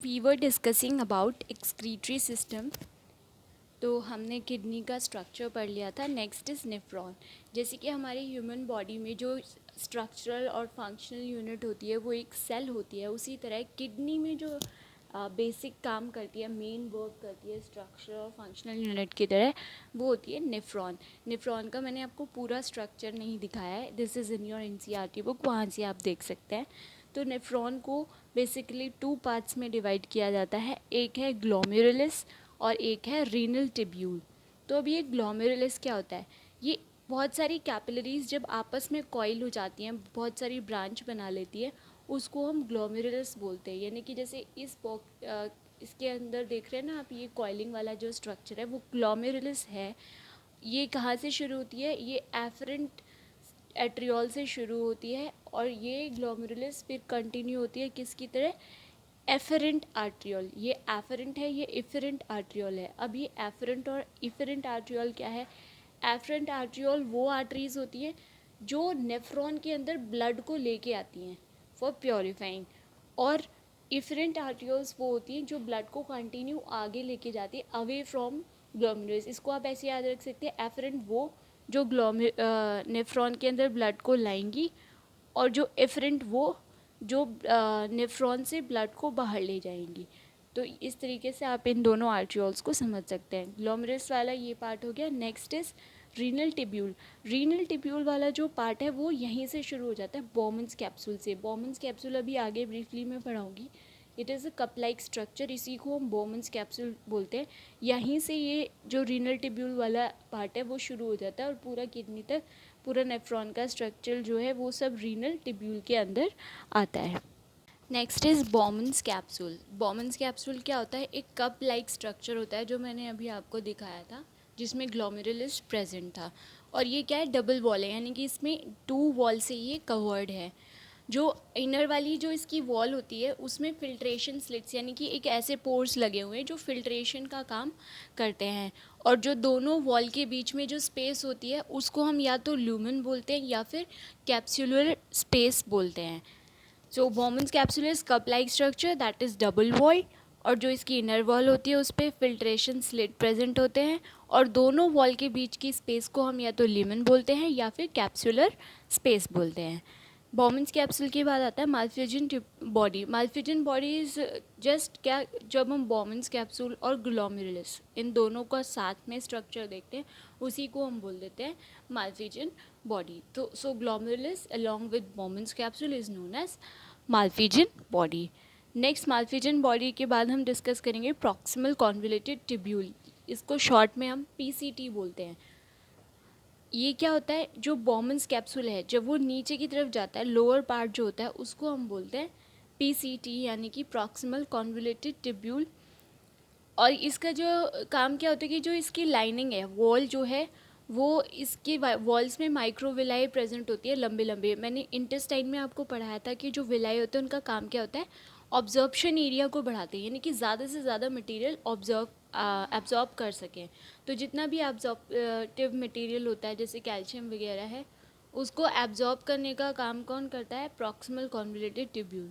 We were discussing about excretory system. तो हमने kidney का स्ट्रक्चर पढ़ लिया था। Next is nephron. जैसे कि हमारी ह्यूमन बॉडी में जो स्ट्रक्चरल और फंक्शनल यूनिट होती है वो एक सेल होती है, उसी तरह किडनी में जो बेसिक काम करती है, मेन वर्क करती है स्ट्रक्चर और फंक्शनल यूनिट की तरह, वो होती है नेफ्रॉन। नेफ्रॉन का मैंने आपको पूरा स्ट्रक्चर नहीं दिखाया है, this is in your NCERT book, वहाँ से आप देख सकते हैं। तो नेफ्रॉन को बेसिकली 2 पार्ट्स में डिवाइड किया जाता है, एक है ग्लोमेरुलस और एक है रीनल टिब्यूल। तो अब ये ग्लोमेरुलस क्या होता है? ये बहुत सारी कैपिलरीज जब आपस में कॉइल हो जाती हैं, बहुत सारी ब्रांच बना लेती है, उसको हम ग्लोमेरुलस बोलते हैं। यानी कि जैसे इसके अंदर देख रहे हैं ना आप, ये कॉइलिंग वाला जो स्ट्रक्चर है वो ग्लोमेरुलस है। ये कहाँ से शुरू होती है? ये एफरेंट एट्रियोल से शुरू होती है और ये ग्लोमेरुलस फिर कंटिन्यू होती है किसकी तरह? Efferent arteriole. ये एफरेंट है, ये इफरेंट आर्ट्रियोल है। अब ये एफरेंट और इफरेंट आर्ट्रियोल क्या है? एफरेंट आर्ट्रियोल वो आर्टरीज होती हैं जो नेफ्रॉन के अंदर ब्लड को लेके आती हैं फॉर प्योरीफाइंग, और इफरेंट आर्ट्रियोल्स वो होती हैं जो ब्लड को कंटिन्यू आगे लेके जाती है अवे फ्रॉम ग्लोमेरुलस। इसको आप ऐसे याद रख सकते हैं, एफरेंट वो जो नेफ्रॉन के अंदर ब्लड को लाएंगी, और जो एफरेंट वो जो नेफ्रॉन से ब्लड को बाहर ले जाएंगी। तो इस तरीके से आप इन दोनों आर्ट्रियोल्स को समझ सकते हैं। ग्लोमेरुलस वाला ये पार्ट हो गया। Next is renal tubule. Renal tubule वाला जो पार्ट है वो यहीं से शुरू हो जाता है, बॉमन्स कैप्सूल से। बॉमन्स कैप्सूल अभी आगे ब्रीफली मैं पढ़ाऊँगी। It is a cup like structure, इसी को हम बॉमन्स कैप्सूल बोलते हैं। यहीं से ये जो रीनल टिब्यूल वाला पार्ट है वो शुरू हो जाता है और पूरा किडनी तक, पूरा नेफ्रॉन का स्ट्रक्चर जो है वो सब रीनल टिब्यूल के अंदर आता है। Next is Bowman's capsule. Bowman's capsule क्या होता है? एक कप लाइक स्ट्रक्चर होता है जो मैंने अभी आपको दिखाया था, जिसमें ग्लोमेरुलस प्रेजेंट था। और ये क्या है? डबल वॉल है, यानी कि इसमें 2 वॉल से ये कवर्ड है। जो इनर वाली जो इसकी वॉल होती है उसमें फिल्ट्रेशन स्लिट्स, यानी कि एक ऐसे पोर्स लगे हुए हैं जो फिल्ट्रेशन का काम करते हैं। और जो दोनों वॉल के बीच में जो स्पेस होती है उसको हम या तो ल्यूमेन बोलते हैं या फिर कैप्सुलर स्पेस बोलते हैं। So Bowman's capsule is cup like structure that is double wall, और जो इसकी इनर वॉल होती है उस पर फिल्ट्रेशन स्लिट प्रेजेंट होते हैं, और दोनों वॉल के बीच की स्पेस को हम या तो ल्यूमेन बोलते हैं या फिर कैप्सुलर स्पेस बोलते हैं। बॉमन्स कैप्सूल के बाद आता है माल्फिजन बॉडी। माल्फिजन बॉडी इज जस्ट क्या, जब हम बॉमन्स कैप्सूल और ग्लोमेरुलस इन दोनों का साथ में स्ट्रक्चर देखते हैं उसी को हम बोल देते हैं माल्फिजन बॉडी। तो so glomerulus along with Bowman's capsule is known as Malpighian body. Next Malpighian body के बाद हम डिस्कस करेंगे प्रॉक्सिमल कॉन्वोल्यूटेड ट्यूब्यूल। इसको शॉर्ट में हम पीसीटी बोलते हैं। ये क्या होता है? जो बॉमन्स कैप्सूल है जब वो नीचे की तरफ जाता है, लोअर पार्ट जो होता है उसको हम बोलते हैं पीसीटी, यानी कि प्रॉक्सिमल कॉन्वोल्यूटेड ट्यूब्यूल। और इसका जो काम क्या होता है कि जो इसकी लाइनिंग है, वॉल जो है, वो इसके वॉल्स में माइक्रोविलाई प्रेजेंट होती है, लंबे लंबे। मैंने इंटेस्टाइन में आपको पढ़ाया था कि जो विलाई होते हैं उनका काम क्या होता है? ऑब्जॉर्प्शन एरिया को बढ़ाते हैं, यानी कि ज़्यादा से ज़्यादा मटेरियल एब्जॉर्ब कर सकें। तो जितना भी एब्जॉर्प्टिव मटेरियल होता है जैसे कैल्शियम वगैरह है, उसको एब्जॉर्ब करने का काम कौन करता है? Proximal convoluted tubule.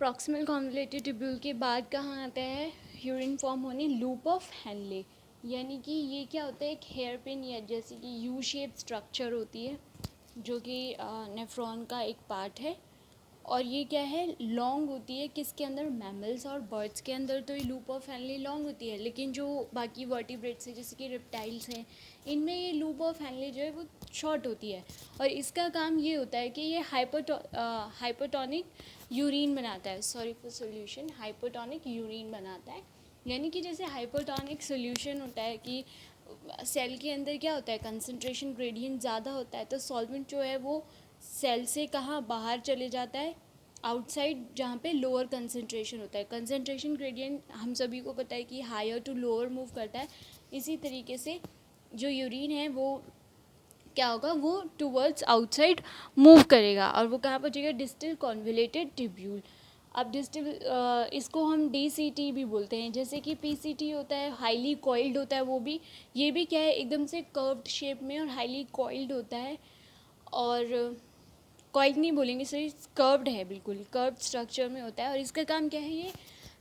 Proximal convoluted tubule के बाद कहाँ आता है? यूरिन फॉर्म होने, लूप ऑफ हेनले। यानी कि ये क्या होता है? एक हेयर पिन या जैसे कि यू शेप स्ट्रक्चर होती है जो कि नेफ्रॉन का एक पार्ट है। और ये क्या है? लॉन्ग होती है। किसके अंदर? मैमल्स और बर्ड्स के अंदर तो ये लूप ऑफ हेनले लॉन्ग होती है, लेकिन जो बाकी वर्टिब्रेट्स हैं जैसे कि रेप्टाइल्स हैं, इनमें ये लूप ऑफ हेनले जो है वो शॉर्ट होती है। और इसका काम ये होता है कि ये हाइपोटोनिक यूरिन बनाता है, sorry for solution, hypotonic urine बनाता है। यानी कि जैसे हाइपोटोनिक सोल्यूशन होता है कि सेल के अंदर क्या होता है? कंसंट्रेशन ग्रेडियंट ज़्यादा होता है, तो सॉल्वेंट जो है वो सेल से कहाँ बाहर चले जाता है? आउटसाइड, जहाँ पे लोअर कंसंट्रेशन होता है। कंसंट्रेशन ग्रेडियंट हम सभी को पता है कि हायर टू लोअर मूव करता है। इसी तरीके से जो यूरिन है वो क्या होगा? वो टूवर्ड्स आउटसाइड मूव करेगा और वो कहाँ पहुँचेगा? Distal convoluted tubule. अब डिस्टल इसको हम डीसीटी भी बोलते हैं। जैसे कि पीसीटी होता है, हाईली कॉइल्ड होता है वो भी। ये भी क्या है? एकदम से कर्व्ड शेप में और हाईली कॉइल्ड होता है। और कॉइल्ड नहीं बोलेंगे, सॉरी, कर्व्ड है, बिल्कुल कर्व्ड स्ट्रक्चर में होता है। और इसका काम क्या है? ये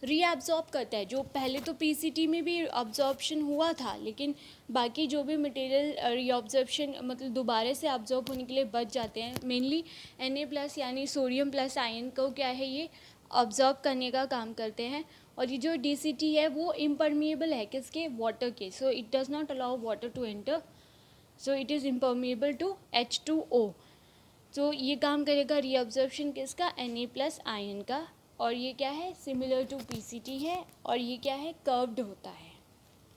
रीअब्जॉर्ब करता है। जो पहले तो पीसीटी में भी अब्जॉर्प्शन हुआ था, लेकिन बाकी जो भी मटेरियल रीअब्जॉर्प्शन मतलब दोबारा से अब्जॉर्ब होने के लिए बच जाते हैं, मेनली Na+ यानी सोडियम प्लस आयन को क्या है, ये अब्जॉर्ब करने का काम करते हैं। और ये जो डीसीटी है वो इम्परमिएबल है किसके, वाटर के। So it does not allow water to enter, so it is impermeable to H2O। तो ये काम करेगा रीअब्जॉर्प्शन किसका, Na+ आयन का। और ये क्या है, सिमिलर टू पीसीटी है, और ये क्या है, कर्व्ड होता है।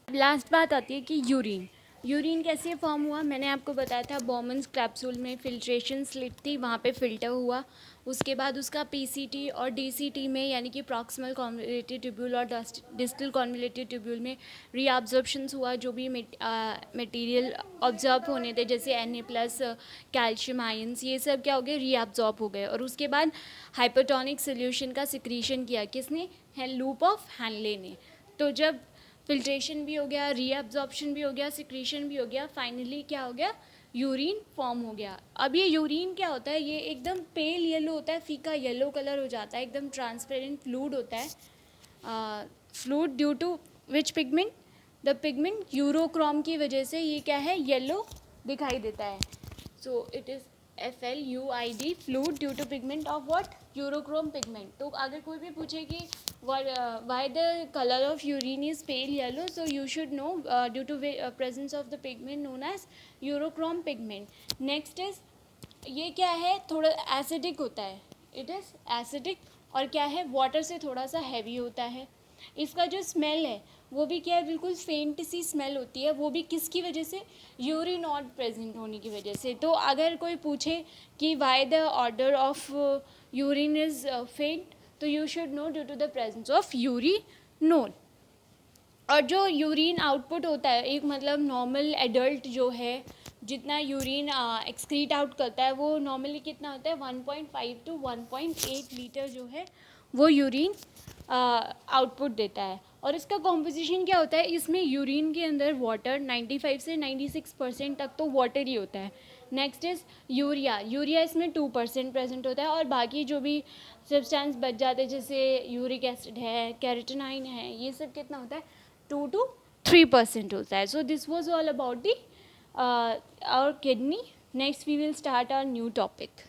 लास्ट बात आती है कि यूरिन। यूरिन कैसे फॉर्म हुआ, मैंने आपको बताया था बॉमन्स कैप्सूल में फिल्ट्रेशन स्लिट थी, वहाँ पे फ़िल्टर हुआ। उसके बाद उसका पीसीटी और डीसीटी में यानी कि प्रॉक्सिमल कॉन्वोल्यूटेड ट्यूब्यूल और डिस्टल कॉन्वोल्यूटेड ट्यूब्यूल में रीअब्जॉर्प्शंस हुआ। जो भी मटेरियल ऑब्जॉर्ब होने थे जैसे Na+, कैल्शियम आयंस, ये सब क्या हो गए, रीअब्जॉर्ब हो गए। और उसके बाद हाइपरटोनिक सोल्यूशन का सिक्रीशन किया किसने, लूप ऑफ हैनले ने। तो जब फिल्ट्रेशन भी हो गया, रीअब्जॉर्प्शन भी हो गया, सिक्रीशन भी हो गया, फाइनली क्या हो गया, यूरिन फॉर्म हो गया। अब ये यूरिन क्या होता है, ये एकदम पेल येलो होता है, फीका येलो कलर हो जाता है, एकदम ट्रांसपेरेंट फ्लूइड होता है। Fluid due to which pigment, the pigment urochrome की वजह से ये क्या है, येलो दिखाई देता है। So it is FLUID, fluid due to pigment of what, urochrome pigment. तो अगर कोई भी पूछे कि why the color of urine is pale yellow, so you should know due to presence of the pigment known as Eurochrome pigment. Next is ये क्या है, थोड़ा एसिडिक होता है, इट इज़ एसिडिक, और क्या है, वाटर से थोड़ा सा हैवी होता है। इसका जो स्मेल है वो भी क्या है, बिल्कुल फेंट सी स्मेल होती है, वो भी किसकी वजह से, यूरिन ऑड प्रेजेंट होने की वजह से। तो अगर कोई पूछे कि why the odour of urine is faint, तो you should know due to the presence of urinol. और जो यूरिन आउटपुट होता है, एक मतलब नॉर्मल एडल्ट जो है जितना यूरिन एक्सक्रीट आउट करता है वो नॉर्मली कितना होता है, 1.5 to 1.8 लीटर जो है वो यूरिन आउटपुट देता है। और इसका कॉम्पोजिशन क्या होता है, इसमें यूरिन के अंदर वाटर 95 से 96% तक तो वाटर ही होता है। नेक्स्ट इज़ यूरिया, यूरिया इसमें 2% प्रेजेंट होता है, और बाकी जो भी सब्सटेंस बच जाते हैं जैसे यूरिक एसिड है, कैरेटिनाइन है, ये सब कितना होता है, 2 to 3% होता है। So this was all about the our kidney. Next we will start our new topic.